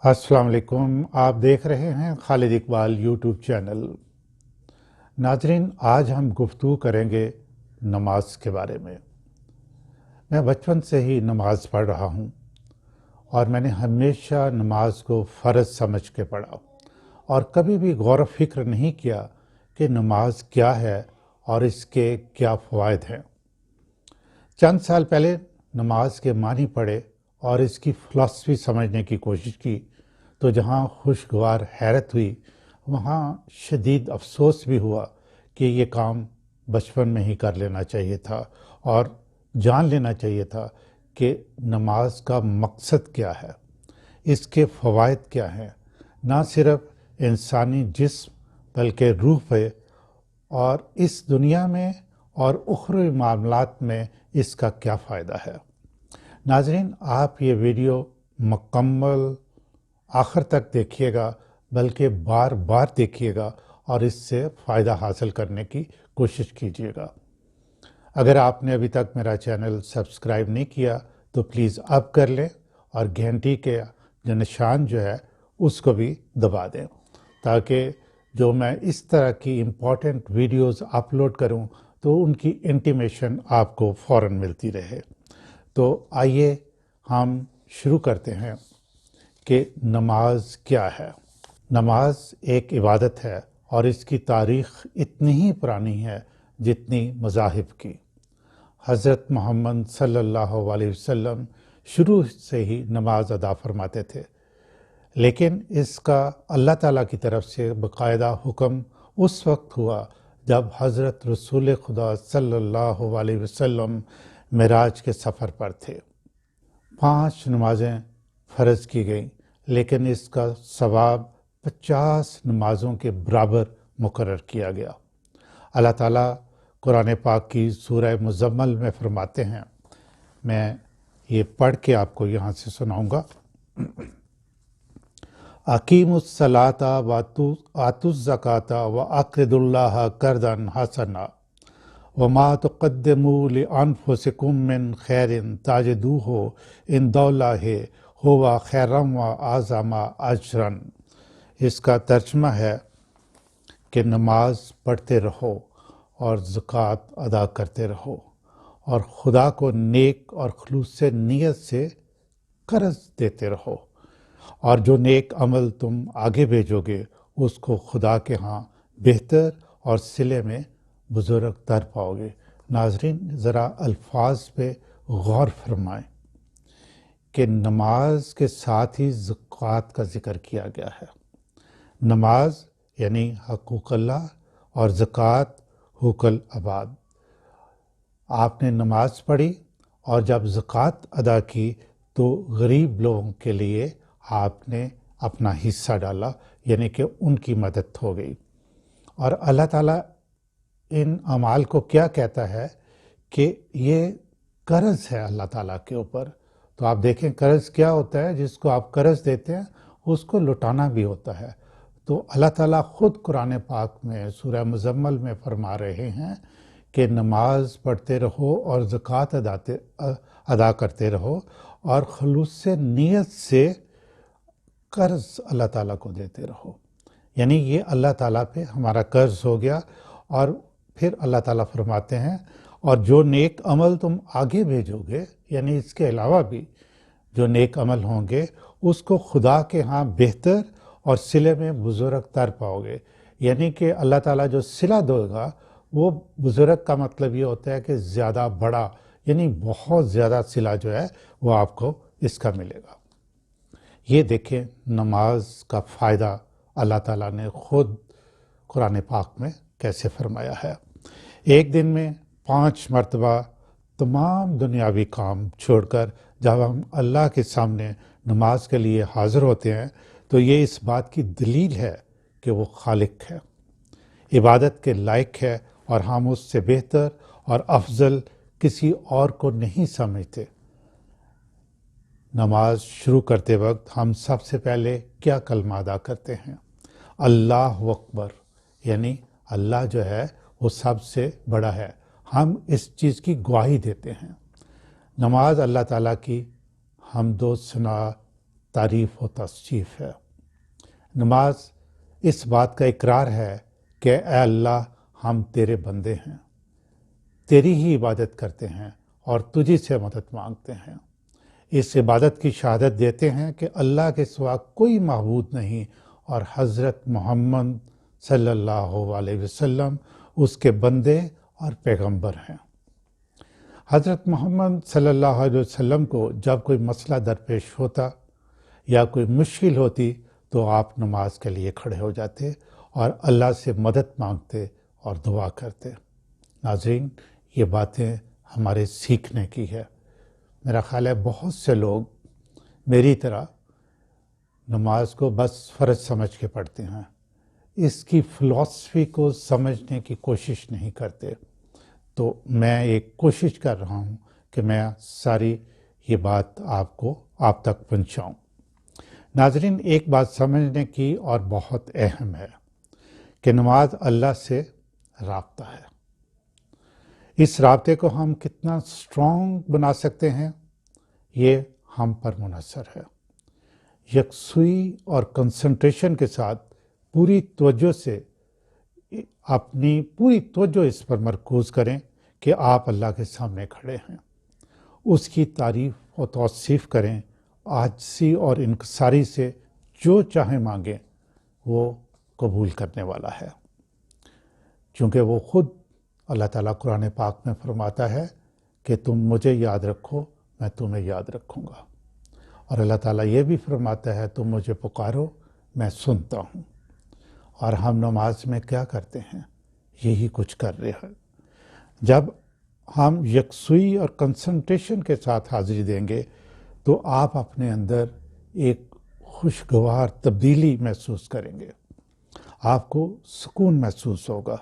السلام علیکم، آپ دیکھ رہے ہیں خالد اقبال یوٹیوب چینل۔ ناظرین، آج ہم گفتگو کریں گے نماز کے بارے میں۔ میں بچپن سے ہی نماز پڑھ رہا ہوں اور میں نے ہمیشہ نماز کو فرض سمجھ کے پڑھا اور کبھی بھی غور و فکر نہیں کیا کہ نماز کیا ہے اور اس کے کیا فوائد ہیں۔ چند سال پہلے نماز کے معنی پڑھے اور اس کی فلسفی سمجھنے کی کوشش کی تو جہاں خوشگوار حیرت ہوئی، وہاں شدید افسوس بھی ہوا کہ یہ کام بچپن میں ہی کر لینا چاہیے تھا اور جان لینا چاہیے تھا کہ نماز کا مقصد کیا ہے، اس کے فوائد کیا ہیں، نہ صرف انسانی جسم بلکہ روح پہ اور اس دنیا میں اور اخروی معاملات میں اس کا کیا فائدہ ہے۔ ناظرین، آپ یہ ویڈیو مکمل آخر تک دیکھیے گا، بلکہ بار بار دیکھیے گا اور اس سے فائدہ حاصل کرنے کی کوشش کیجیے گا۔ اگر آپ نے ابھی تک میرا چینل سبسکرائب نہیں کیا تو پلیز اب کر لیں اور گھنٹی کے جو نشان جو ہے اس کو بھی دبا دیں، تاکہ جو میں اس طرح کی امپورٹنٹ ویڈیوز اپلوڈ کروں تو ان کی انٹیمیشن آپ کو فوراً ملتی رہے۔ تو آئیے ہم شروع کرتے ہیں کہ نماز کیا ہے۔ نماز ایک عبادت ہے اور اس کی تاریخ اتنی ہی پرانی ہے جتنی مذاہب کی۔ حضرت محمد صلی اللہ علیہ وسلم شروع سے ہی نماز ادا فرماتے تھے، لیکن اس کا اللہ تعالیٰ کی طرف سے باقاعدہ حکم اس وقت ہوا جب حضرت رسول خدا صلی اللہ علیہ وسلم معراج کے سفر پر تھے۔ 5 نمازیں فرض کی گئیں، لیکن اس کا ثواب 50 نمازوں کے برابر مقرر کیا گیا۔ اللہ تعالیٰ قرآن پاک کی سورہ مزمل میں فرماتے ہیں، میں یہ پڑھ کے آپ کو یہاں سے سناؤں گا۔ اقیموا الصلاۃ وآتوا الزکاۃ واقرضوا اللہ قرضا حسنا وما تقدموا لانفسکم من خیر تجدوہ عند اللہ ہوا خیرا واعظم اجرا۔ اس کا ترجمہ ہے کہ نماز پڑھتے رہو اور زکوٰۃ ادا کرتے رہو اور خدا کو نیک اور خلوص سے نیت سے قرض دیتے رہو، اور جو نیک عمل تم آگے بھیجو گے اس کو خدا کے ہاں بہتر اور صلے میں بزرگ تر پاؤ گے۔ ناظرین، ذرا الفاظ پہ غور فرمائیں کہ نماز کے ساتھ ہی زکوٰۃ کا ذکر کیا گیا ہے۔ نماز یعنی حقوق اللہ اور زکوٰۃ حقوق العباد۔ آپ نے نماز پڑھی اور جب زکوٰۃ ادا کی تو غریب لوگوں کے لیے آپ نے اپنا حصہ ڈالا، یعنی کہ ان کی مدد ہو گئی۔ اور اللہ تعالیٰ ان اعمال کو کیا کہتا ہے کہ یہ قرض ہے اللہ تعالیٰ کے اوپر۔ تو آپ دیکھیں قرض کیا ہوتا ہے، جس کو آپ قرض دیتے ہیں اس کو لوٹانا بھی ہوتا ہے۔ تو اللہ تعالیٰ خود قرآن پاک میں سورہ مزمل میں فرما رہے ہیں کہ نماز پڑھتے رہو اور زکوٰۃ ادا کرتے رہو اور خلوص سے نیت سے قرض اللہ تعالیٰ کو دیتے رہو۔ یعنی یہ اللہ تعالیٰ پہ ہمارا قرض ہو گیا۔ اور پھر اللہ تعالیٰ فرماتے ہیں اور جو نیک عمل تم آگے بھیجو گے، یعنی اس کے علاوہ بھی جو نیک عمل ہوں گے اس کو خدا کے ہاں بہتر اور صلے میں بزرگ تر پاؤ گے۔ یعنی کہ اللہ تعالیٰ جو صلہ دے گا وہ بزرگ کا مطلب یہ ہوتا ہے کہ زیادہ بڑا، یعنی بہت زیادہ صلہ جو ہے وہ آپ کو اس کا ملے گا۔ یہ دیکھیں نماز کا فائدہ اللہ تعالیٰ نے خود قرآن پاک میں کیسے فرمایا ہے۔ ایک دن میں 5 مرتبہ تمام دنیاوی کام چھوڑ کر جب ہم اللہ کے سامنے نماز کے لیے حاضر ہوتے ہیں تو یہ اس بات کی دلیل ہے کہ وہ خالق ہے، عبادت کے لائق ہے، اور ہم اس سے بہتر اور افضل کسی اور کو نہیں سمجھتے۔ نماز شروع کرتے وقت ہم سب سے پہلے کیا کلمہ ادا کرتے ہیں؟ اللہ اکبر، یعنی اللہ جو ہے وہ سب سے بڑا ہے، ہم اس چیز کی گواہی دیتے ہیں۔ نماز اللہ تعالیٰ کی حمد و ثنا تعریف و تصریف ہے۔ نماز اس بات کا اقرار ہے کہ اے اللہ ہم تیرے بندے ہیں، تیری ہی عبادت کرتے ہیں اور تجھی سے مدد مانگتے ہیں۔ اس عبادت کی شہادت دیتے ہیں کہ اللہ کے سوا کوئی معبود نہیں اور حضرت محمد صلی اللہ علیہ وسلم اس کے بندے اور پیغمبر ہیں۔ حضرت محمد صلی اللہ علیہ وسلم کو جب کوئی مسئلہ درپیش ہوتا یا کوئی مشکل ہوتی تو آپ نماز کے لیے کھڑے ہو جاتے اور اللہ سے مدد مانگتے اور دعا کرتے۔ ناظرین، یہ باتیں ہمارے سیکھنے کی ہے۔ میرا خیال ہے بہت سے لوگ میری طرح نماز کو بس فرض سمجھ کے پڑھتے ہیں، اس کی فلسفی کو سمجھنے کی کوشش نہیں کرتے۔ تو میں ایک کوشش کر رہا ہوں کہ میں ساری یہ بات آپ تک پہنچاؤں۔ ناظرین، ایک بات سمجھنے کی اور بہت اہم ہے کہ نماز اللہ سے رابطہ ہے۔ اس رابطے کو ہم کتنا اسٹرانگ بنا سکتے ہیں یہ ہم پر منحصر ہے۔ یکسوئی اور کنسنٹریشن کے ساتھ پوری توجہ سے اپنی پوری توجہ اس پر مرکوز کریں کہ آپ اللہ کے سامنے کھڑے ہیں، اس کی تعریف و توصیف کریں، عاجزی اور انکساری سے جو چاہیں مانگیں وہ قبول کرنے والا ہے، چونکہ وہ خود اللہ تعالیٰ قرآن پاک میں فرماتا ہے کہ تم مجھے یاد رکھو میں تمہیں یاد رکھوں گا، اور اللہ تعالیٰ یہ بھی فرماتا ہے تم مجھے پکارو میں سنتا ہوں۔ اور ہم نماز میں کیا کرتے ہیں؟ یہی کچھ کر رہے ہیں۔ جب ہم یکسوئی اور کنسنٹریشن کے ساتھ حاضری دیں گے تو آپ اپنے اندر ایک خوشگوار تبدیلی محسوس کریں گے، آپ کو سکون محسوس ہوگا،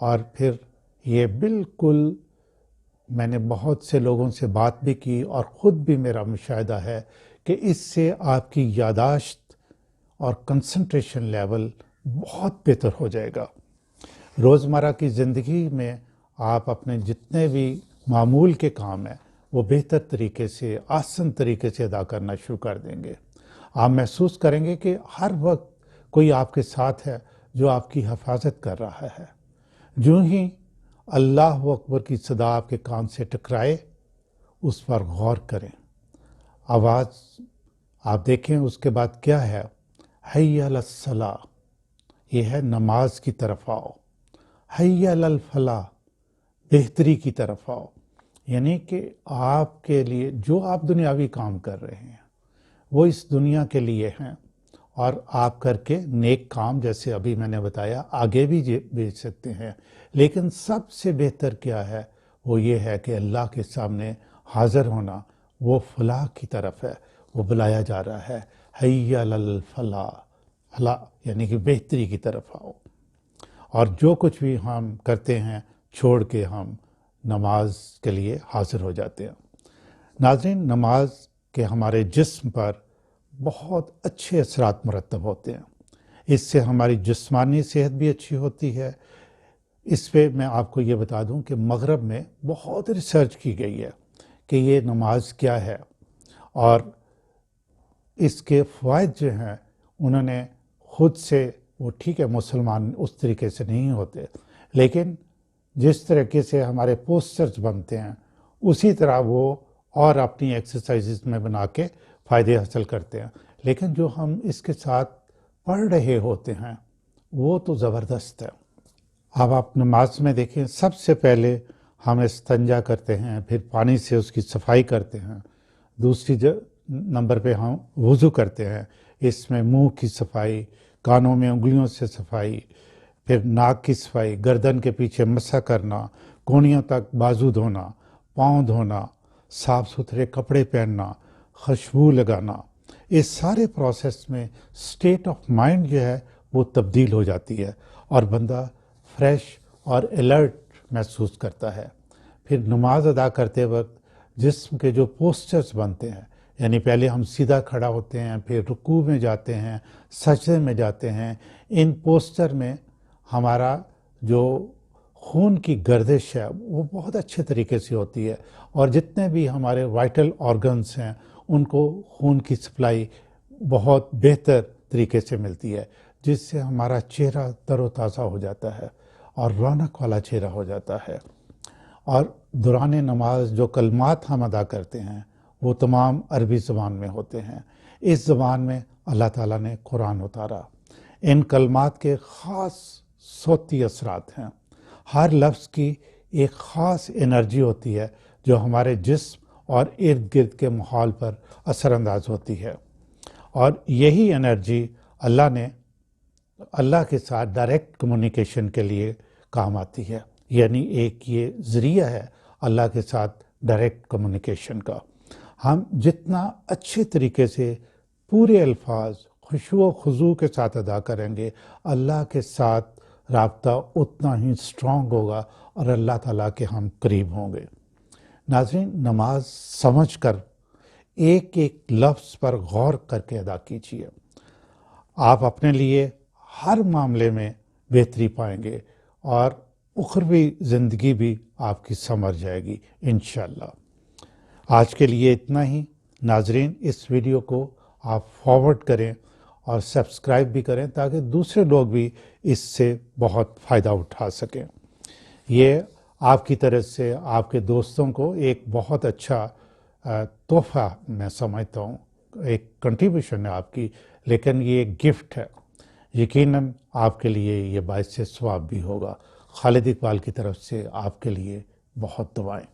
اور پھر یہ بالکل میں نے بہت سے لوگوں سے بات بھی کی اور خود بھی میرا مشاہدہ ہے کہ اس سے آپ کی یادداشت اور کنسنٹریشن لیول بہت بہتر ہو جائے گا۔ روزمرہ کی زندگی میں آپ اپنے جتنے بھی معمول کے کام ہیں وہ بہتر طریقے سے، آسان طریقے سے ادا کرنا شروع کر دیں گے۔ آپ محسوس کریں گے کہ ہر وقت کوئی آپ کے ساتھ ہے جو آپ کی حفاظت کر رہا ہے۔ جو ہی اللہ اکبر کی صدا آپ کے کان سے ٹکرائے اس پر غور کریں، آواز آپ دیکھیں اس کے بعد کیا ہے، حی علی الصلاۃ، یہ ہے نماز کی طرف آؤ، حی علی الفلاح، بہتری کی طرف آؤ، یعنی کہ آپ کے لیے جو آپ دنیاوی کام کر رہے ہیں وہ اس دنیا کے لیے ہیں، اور آپ کر کے نیک کام جیسے ابھی میں نے بتایا آگے بھی بھیج سکتے ہیں، لیکن سب سے بہتر کیا ہے وہ یہ ہے کہ اللہ کے سامنے حاضر ہونا، وہ فلاح کی طرف ہے، وہ بلایا جا رہا ہے، حی علی الفلاح، فلاح یعنی کہ بہتری کی طرف آؤ، اور جو کچھ بھی ہم کرتے ہیں چھوڑ کے ہم نماز کے لیے حاضر ہو جاتے ہیں۔ ناظرین، نماز کے ہمارے جسم پر بہت اچھے اثرات مرتب ہوتے ہیں، اس سے ہماری جسمانی صحت بھی اچھی ہوتی ہے۔ اس پہ میں آپ کو یہ بتا دوں کہ مغرب میں بہت ریسرچ کی گئی ہے کہ یہ نماز کیا ہے، اور اس کے فوائد جو ہیں انہوں نے خود سے، وہ ٹھیک ہے مسلمان اس طریقے سے نہیں ہوتے، لیکن جس طریقے سے ہمارے پوسٹرز بنتے ہیں اسی طرح وہ اور اپنی ایکسرسائزز میں بنا کے فائدے حاصل کرتے ہیں، لیکن جو ہم اس کے ساتھ پڑھ رہے ہوتے ہیں وہ تو زبردست ہے۔ اب آپ نماز میں دیکھیں، سب سے پہلے ہم استنجا کرتے ہیں، پھر پانی سے اس کی صفائی کرتے ہیں، دوسری نمبر پہ ہم وضو کرتے ہیں، اس میں منہ کی صفائی، کانوں میں انگلیوں سے صفائی، پھر ناک کی صفائی، گردن کے پیچھے مسح کرنا، کونیوں تک بازو دھونا، پاؤں دھونا، صاف ستھرے کپڑے پہننا، خوشبو لگانا، اس سارے پروسیس میں سٹیٹ آف مائنڈ جو ہے وہ تبدیل ہو جاتی ہے اور بندہ فریش اور الرٹ محسوس کرتا ہے۔ پھر نماز ادا کرتے وقت جسم کے جو پوسچرز بنتے ہیں، یعنی پہلے ہم سیدھا کھڑا ہوتے ہیں، پھر رکوع میں جاتے ہیں، سجدے میں جاتے ہیں، ان پوسچر میں ہمارا جو خون کی گردش ہے وہ بہت اچھے طریقے سے ہوتی ہے، اور جتنے بھی ہمارے وائٹل آرگنز ہیں ان کو خون کی سپلائی بہت بہتر طریقے سے ملتی ہے، جس سے ہمارا چہرہ تر و تازہ ہو جاتا ہے اور رونق والا چہرہ ہو جاتا ہے۔ اور دوران نماز جو کلمات ہم ادا کرتے ہیں وہ تمام عربی زبان میں ہوتے ہیں۔ اس زبان میں اللہ تعالیٰ نے قرآن اتارا۔ ان کلمات کے خاص صوتی اثرات ہیں۔ ہر لفظ کی ایک خاص انرجی ہوتی ہے جو ہمارے جسم اور ارد گرد کے ماحول پر اثر انداز ہوتی ہے، اور یہی انرجی اللہ کے ساتھ ڈائریکٹ کمیونیکیشن کے لیے کام آتی ہے۔ یعنی ایک یہ ذریعہ ہے اللہ کے ساتھ ڈائریکٹ کمیونیکیشن کا۔ ہم جتنا اچھے طریقے سے پورے الفاظ خشوع و خضوع کے ساتھ ادا کریں گے، اللہ کے ساتھ رابطہ اتنا ہی اسٹرانگ ہوگا اور اللہ تعالیٰ کے ہم قریب ہوں گے۔ ناظرین، نماز سمجھ کر ایک ایک لفظ پر غور کر کے ادا کیجیے۔ آپ اپنے لیے ہر معاملے میں بہتری پائیں گے اور اخروی زندگی بھی آپ کی سنور جائے گی انشاءاللہ۔ آج کے لیے اتنا ہی۔ ناظرین، اس ویڈیو کو آپ فارورڈ کریں اور سبسکرائب بھی کریں تاکہ دوسرے لوگ بھی اس سے بہت فائدہ اٹھا سکیں۔ یہ آپ کی طرف سے آپ کے دوستوں کو ایک بہت اچھا تحفہ میں سمجھتا ہوں، ایک کنٹریبیوشن ہے آپ کی، لیکن یہ ایک گفٹ ہے۔ یقیناً آپ کے لیے یہ باعث ثواب بھی ہوگا۔ خالد اقبال کی طرف سے آپ کے لیے بہت دعائیں۔